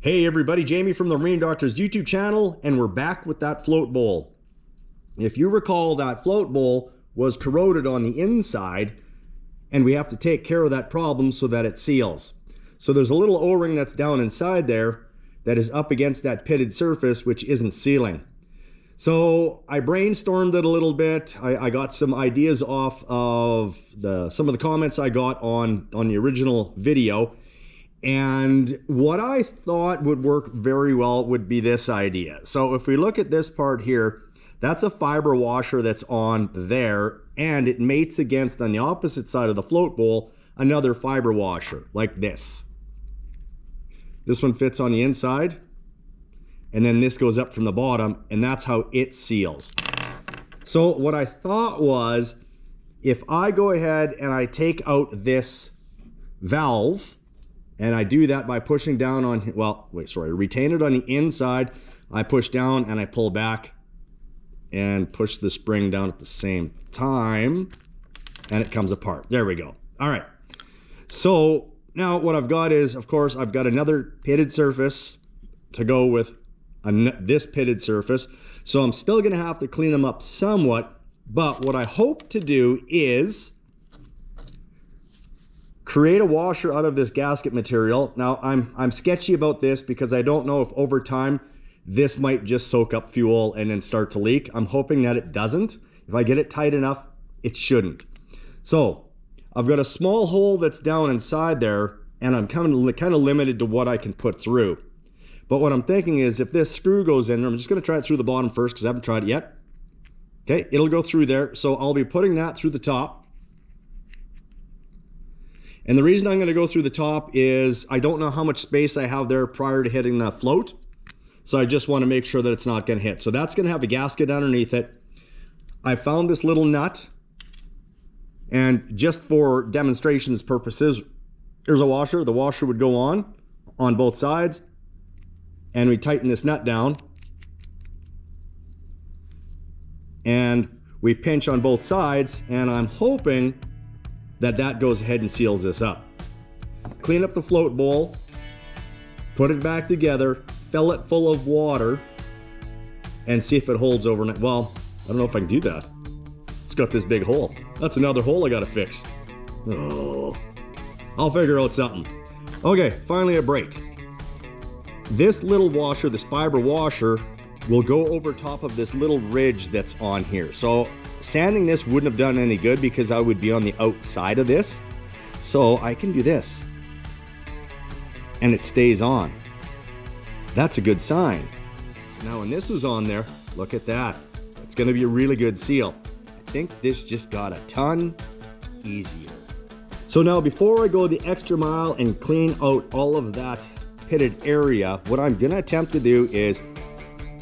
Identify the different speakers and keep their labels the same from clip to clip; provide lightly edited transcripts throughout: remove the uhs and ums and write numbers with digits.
Speaker 1: Hey everybody, Jamie from the Marine Doctor's YouTube channel, and we're back with that float bowl. If you recall, that float bowl was corroded on the inside, and we have to take care of that problem so that it seals. So there's a little O-ring that's down inside there that is up against that pitted surface, which isn't sealing. So I brainstormed it a little bit. I got some ideas off of some of the comments I got on the original video. And what I thought would work very well would be this idea. So if we look at this part here, that's a fiber washer that's on there, and it mates against, on the opposite side of the float bowl, another fiber washer like this. This one fits on the inside, and then this goes up from the bottom, and that's how it seals. So what I thought was, if I go ahead and I take out this valve, and I do that by pushing down on, retain it on the inside. I push down and I pull back and push the spring down at the same time, and it comes apart. There we go. All right. So now what I've got is, of course, I've got another pitted surface to go with this pitted surface. So I'm still going to have to clean them up somewhat, but what I hope to do is create a washer out of this gasket material. Now I'm sketchy about this because I don't know if over time this might just soak up fuel and then start to leak. I'm hoping that it doesn't. If I get it tight enough, it shouldn't. So I've got a small hole that's down inside there, and I'm kind of limited to what I can put through. But what I'm thinking is, if this screw goes in there, I'm just going to try it through the bottom first because I haven't tried it yet. Okay, it'll go through there. So I'll be putting that through the top. And the reason I'm going to go through the top is I don't know how much space I have there prior to hitting the float. So I just want to make sure that it's not going to hit. So that's going to have a gasket underneath it. I found this little nut. And just for demonstrations purposes, there's a washer. The washer would go on both sides. And we tighten this nut down. And we pinch on both sides. And I'm hoping that goes ahead and seals this up. Clean up the float bowl, put it back together, fill it full of water, and see if it holds overnight. Well, I don't know if I can do that. It's got this big hole. That's another hole I gotta fix. Oh, I'll figure out something. Okay, finally a break. This little washer, this fiber washer, will go over top of this little ridge that's on here. So sanding this wouldn't have done any good because I would be on the outside of this. So I can do this. And it stays on. That's a good sign. So now when this is on there, look at that. It's gonna be a really good seal. I think this just got a ton easier. So now before I go the extra mile and clean out all of that pitted area, what I'm gonna attempt to do is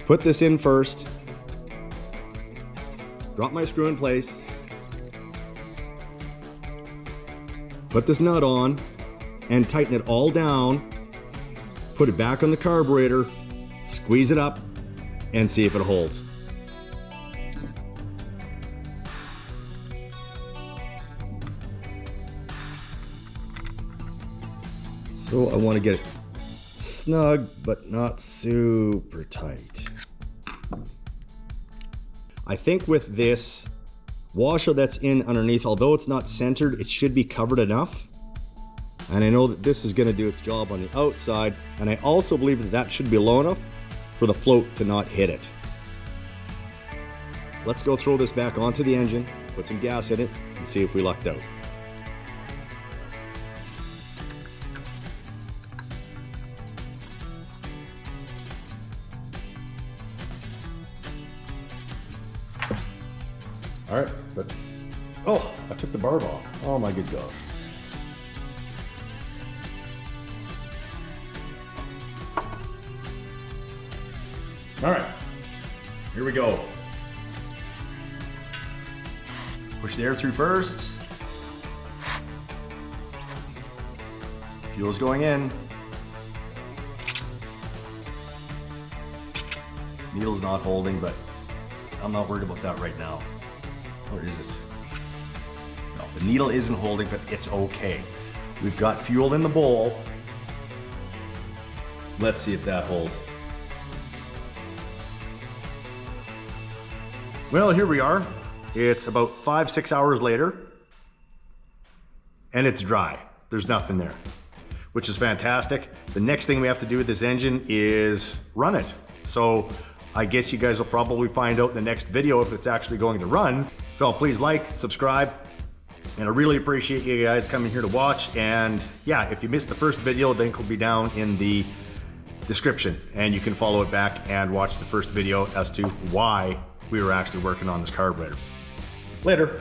Speaker 1: put this in first, drop my screw in place, put this nut on, and tighten it all down, put it back on the carburetor, squeeze it up, and see if it holds. So I want to get it snug, but not super tight. I think with this washer that's in underneath, although it's not centered, it should be covered enough. And I know that this is going to do its job on the outside. And I also believe that that should be low enough for the float to not hit it. Let's go throw this back onto the engine, put some gas in it, and see if we lucked out. All right, let's, oh, I took the barb off. Oh my good gosh. All right, here we go. Push the air through first. Fuel's going in. Needle's not holding, but I'm not worried about that right now. Or is it? No, the needle isn't holding, but it's okay. We've got fuel in the bowl. Let's see if that holds. Well, here we are. It's about 5-6 hours later, and it's dry. There's nothing there, which is fantastic. The next thing we have to do with this engine is run it. So I guess you guys will probably find out in the next video if it's actually going to run. So please like, subscribe, and I really appreciate you guys coming here to watch. And yeah, if you missed the first video, the link will be down in the description, and you can follow it back and watch the first video as to why we were actually working on this carburetor. Later.